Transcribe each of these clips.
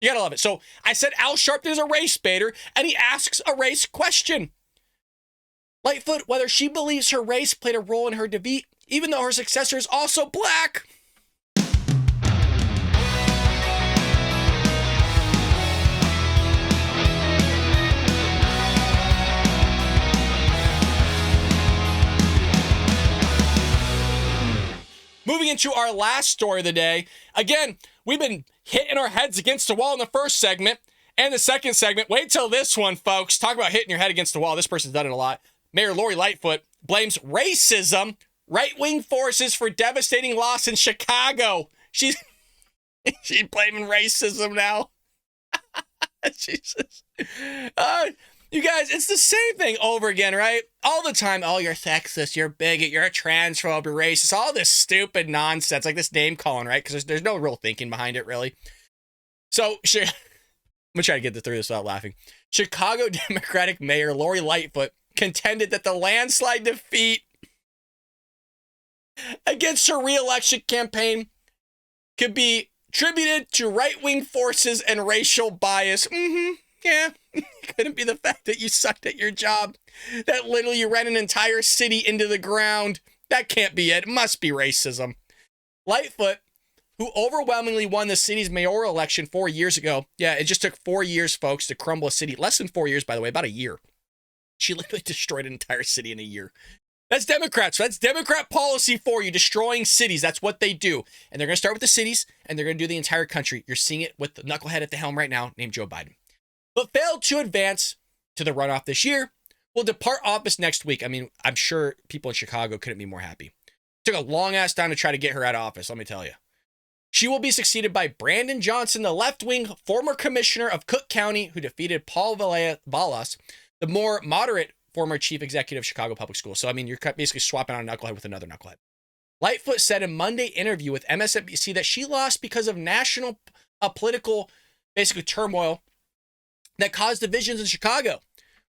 You gotta love it. So I said Al Sharpton is a race baiter, and he asks a race question. Lightfoot, whether she believes her race played a role in her defeat, even though her successor is also black. Moving into our last story of the day. Again, we've been hitting our heads against the wall in the first segment and the second segment. Wait till this one, folks. Talk about hitting your head against the wall. This person's done it a lot. Mayor Lori Lightfoot blames racism, right-wing forces for devastating loss in Chicago. She's blaming racism now. Jesus. You guys, it's the same thing over again, right? All the time. Oh, you're sexist, you're bigot, you're a transphobe, you're racist. All this stupid nonsense, like this name calling, right? Because there's no real thinking behind it, really. So, I'm going to try to get through this without laughing. Chicago Democratic Mayor Lori Lightfoot contended that the landslide defeat against her reelection campaign could be attributed to right-wing forces and racial bias. Yeah, couldn't be the fact that you sucked at your job, that literally you ran an entire city into the ground. That can't be it. It must be racism. Lightfoot, who overwhelmingly won the city's mayoral election 4 years ago. Yeah, it just took 4 years, folks, to crumble a city. Less than 4 years, by the way, about a year. She literally destroyed an entire city in a year. That's Democrats. That's Democrat policy for you, destroying cities. That's what they do. And they're going to start with the cities, and they're going to do the entire country. You're seeing it with the knucklehead at the helm right now named Joe Biden. But failed to advance to the runoff this year, will depart office next week. I mean, I'm sure people in Chicago couldn't be more happy. Took a long-ass time to try to get her out of office, let me tell you. She will be succeeded by Brandon Johnson, the left-wing former commissioner of Cook County, who defeated Paul Vallas, the more moderate former chief executive of Chicago Public Schools. So, I mean, you're basically swapping out a knucklehead with another knucklehead. Lightfoot said in Monday interview with MSNBC that she lost because of national political, basically, turmoil that caused divisions in Chicago,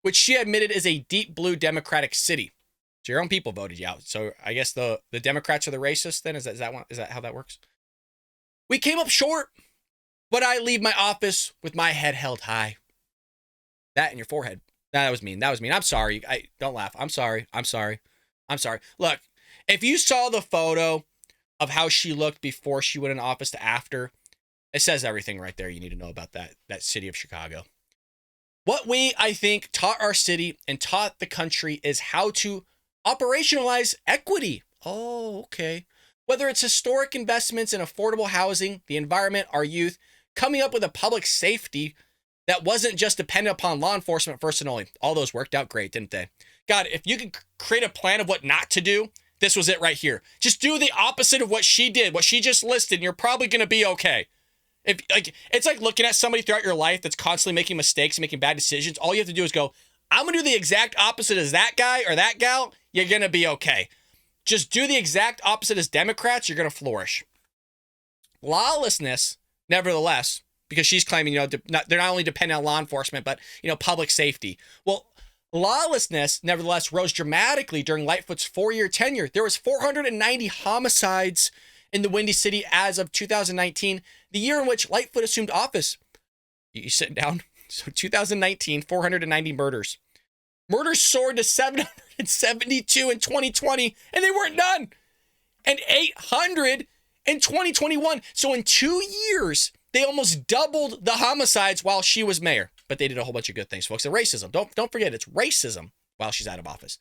which she admitted is a deep blue Democratic city. So your own people voted you out. So I guess the Democrats are the racists then? Is that how that works? We came up short, but I leave my office with my head held high. That in your forehead. That was mean. I'm sorry. Don't laugh. I'm sorry. Look, if you saw the photo of how she looked before she went in office to after, it says everything right there you need to know about that city of Chicago. What we, I think, taught our city and taught the country is how to operationalize equity. Oh, okay. Whether it's historic investments in affordable housing, the environment, our youth, coming up with a public safety that wasn't just dependent upon law enforcement first and only. All those worked out great, didn't they? God, if you could create a plan of what not to do, this was it right here. Just do the opposite of what she did, what she just listed, and you're probably going to be okay. It's like looking at somebody throughout your life that's constantly making mistakes and making bad decisions. All you have to do is go, I'm going to do the exact opposite as that guy or that gal. You're going to be okay. Just do the exact opposite as Democrats. You're going to flourish. Lawlessness, nevertheless, because she's claiming, they're not only dependent on law enforcement, but, public safety. Well, lawlessness, nevertheless, rose dramatically during Lightfoot's 4-year tenure. There was 490 homicides in the Windy City as of 2019, the year in which Lightfoot assumed office. You sitting down? So 2019, 490 murders. Murders soared to 772 in 2020, and they weren't done. And 800 in 2021. So in 2 years, they almost doubled the homicides while she was mayor. But they did a whole bunch of good things, folks. And racism. Don't forget, it's racism while she's out of office.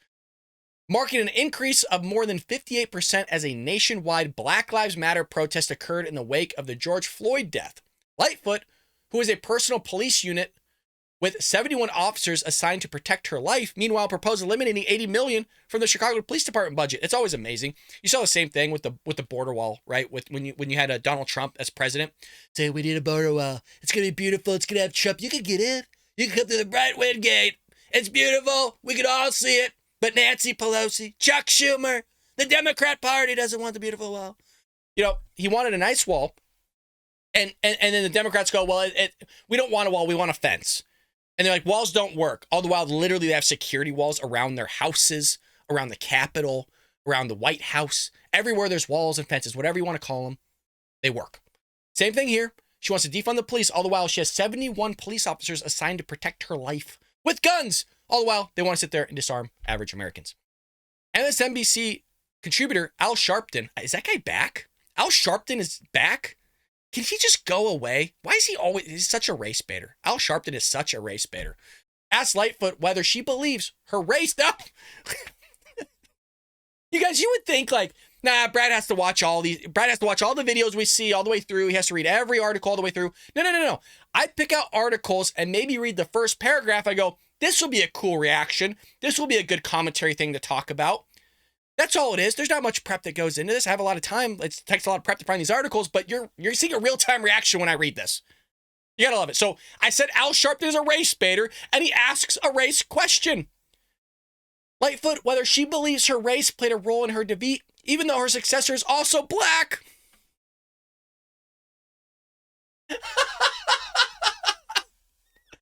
Marking an increase of more than 58% as a nationwide Black Lives Matter protest occurred in the wake of the George Floyd death. Lightfoot, who is a personal police unit with 71 officers assigned to protect her life, meanwhile proposed eliminating $80 million from the Chicago Police Department budget. It's always amazing. You saw the same thing with the border wall, right? When you had Donald Trump as president, say we need a border wall. It's gonna be beautiful. It's gonna have Trump. You can get in. You can come through the Bright Wind Gate. It's beautiful. We can all see it. But Nancy Pelosi, Chuck Schumer, the Democrat Party doesn't want the beautiful wall. He wanted a nice wall, and then the Democrats go, well, we don't want a wall. We want a fence. And they're like, walls don't work. All the while, literally, they have security walls around their houses, around the Capitol, around the White House. Everywhere there's walls and fences, whatever you want to call them, they work. Same thing here. She wants to defund the police. All the while, she has 71 police officers assigned to protect her life with guns. All the while, they want to sit there and disarm average Americans. MSNBC contributor Al Sharpton. Is that guy back? Al Sharpton is back? Can he just go away? Why is he always... He's such a race baiter. Al Sharpton is such a race baiter. Asked Lightfoot whether she believes her race... No! You guys, you would think like, nah, Brad has to watch all the videos we see all the way through. He has to read every article all the way through. No. I pick out articles and maybe read the first paragraph. I go, this will be a cool reaction. This will be a good commentary thing to talk about. That's all it is. There's not much prep that goes into this. I have a lot of time. It takes a lot of prep to find these articles, but you're seeing a real-time reaction when I read this. You gotta love it. So I said Al Sharpton is a race baiter, and he asks a race question. Lightfoot, whether she believes her race played a role in her defeat, even though her successor is also black.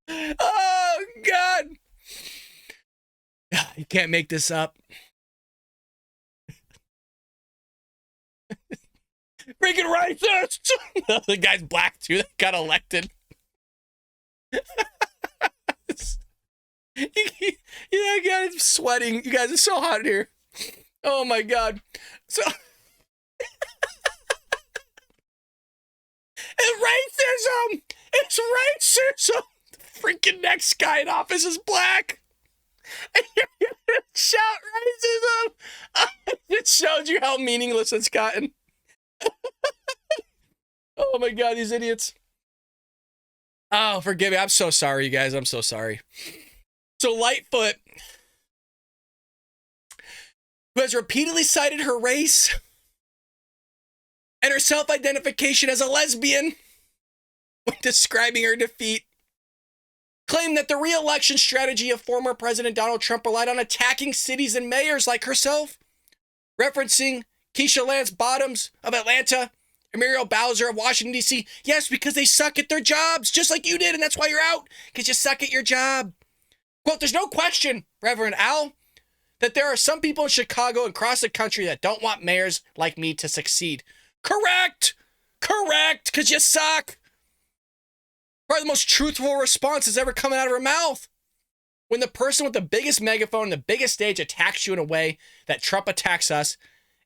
Oh, God. You can't make this up. Freaking racist! The guy's black, too, that got elected. Yeah, God, I'm sweating. You guys, it's so hot in here. Oh my God. So it's racism. It's racism. The freaking next guy in office is black. And you're gonna shout racism. It shows you how meaningless it's gotten. Oh my God, these idiots. Oh, forgive me. I'm so sorry, you guys. I'm so sorry. So Lightfoot, who has repeatedly cited her race and her self-identification as a lesbian when describing her defeat, claimed that the re-election strategy of former President Donald Trump relied on attacking cities and mayors like herself, referencing Keisha Lance Bottoms of Atlanta and Muriel Bowser of Washington, D.C. Yes, because they suck at their jobs, just like you did, and that's why you're out, because you suck at your job. Quote, there's no question, Reverend Al, that there are some people in Chicago and across the country that don't want mayors like me to succeed. Correct, because you suck. Probably the most truthful response that's ever coming out of her mouth. When the person with the biggest megaphone and the biggest stage attacks you in a way that Trump attacks us,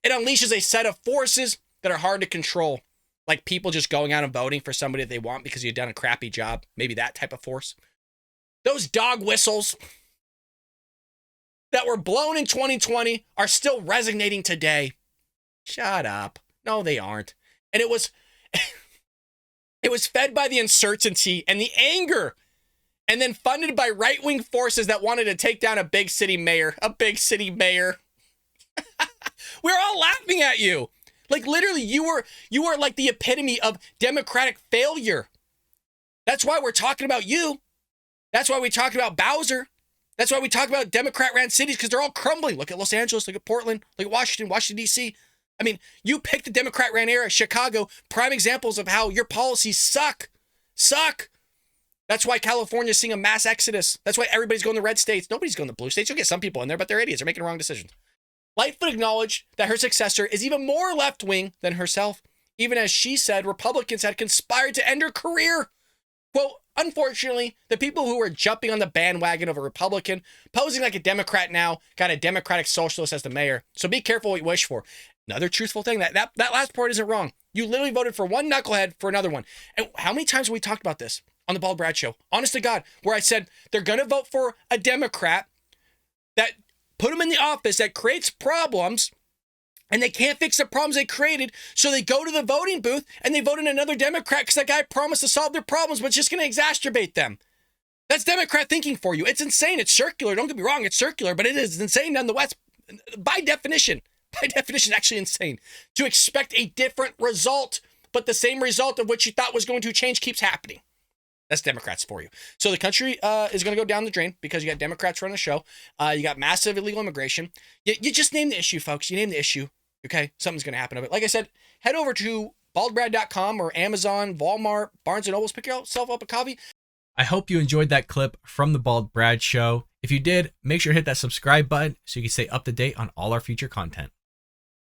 it unleashes a set of forces that are hard to control. Like people just going out and voting for somebody that they want because you've done a crappy job. Maybe that type of force. Those dog whistles that were blown in 2020 are still resonating today. Shut up. No, they aren't. And it was fed by the uncertainty and the anger, and then funded by right-wing forces that wanted to take down a big city mayor. We're all laughing at you. Like literally, you were like the epitome of Democratic failure. That's why we're talking about you. That's why we talk about Bowser. That's why we talk about Democrat-ran cities, because they're all crumbling. Look at Los Angeles, look at Portland, look at Washington, D.C. I mean, you picked the Democrat-ran era, Chicago, prime examples of how your policies suck. That's why California's seeing a mass exodus. That's why everybody's going to red states. Nobody's going to blue states. You'll get some people in there, but they're idiots. They're making wrong decisions. Lightfoot acknowledged that her successor is even more left-wing than herself, even as she said Republicans had conspired to end her career. Quote, unfortunately, the people who were jumping on the bandwagon of a Republican, posing like a Democrat now, got a Democratic socialist as the mayor. So be careful what you wish for. Another truthful thing, that last part isn't wrong. You literally voted for one knucklehead for another one. And how many times have we talked about this on the Bald Brad Show? Honest to God, where I said they're going to vote for a Democrat that put them in the office that creates problems, and they can't fix the problems they created, so they go to the voting booth and they vote in another Democrat because that guy promised to solve their problems, but it's just going to exacerbate them. That's Democrat thinking for you. It's insane. It's circular. Don't get me wrong. It's circular, but it is insane nonetheless. By definition, actually insane to expect a different result, but the same result of which you thought was going to change keeps happening. That's Democrats for you. So the country is going to go down the drain because you got Democrats running the show. You got massive illegal immigration. You just name the issue, folks. You name the issue. Okay, something's going to happen of it. Like I said, head over to baldbrad.com or Amazon, Walmart, Barnes & Noble's. Pick yourself up a copy. I hope you enjoyed that clip from the Bald Brad Show. If you did, make sure to hit that subscribe button so you can stay up to date on all our future content.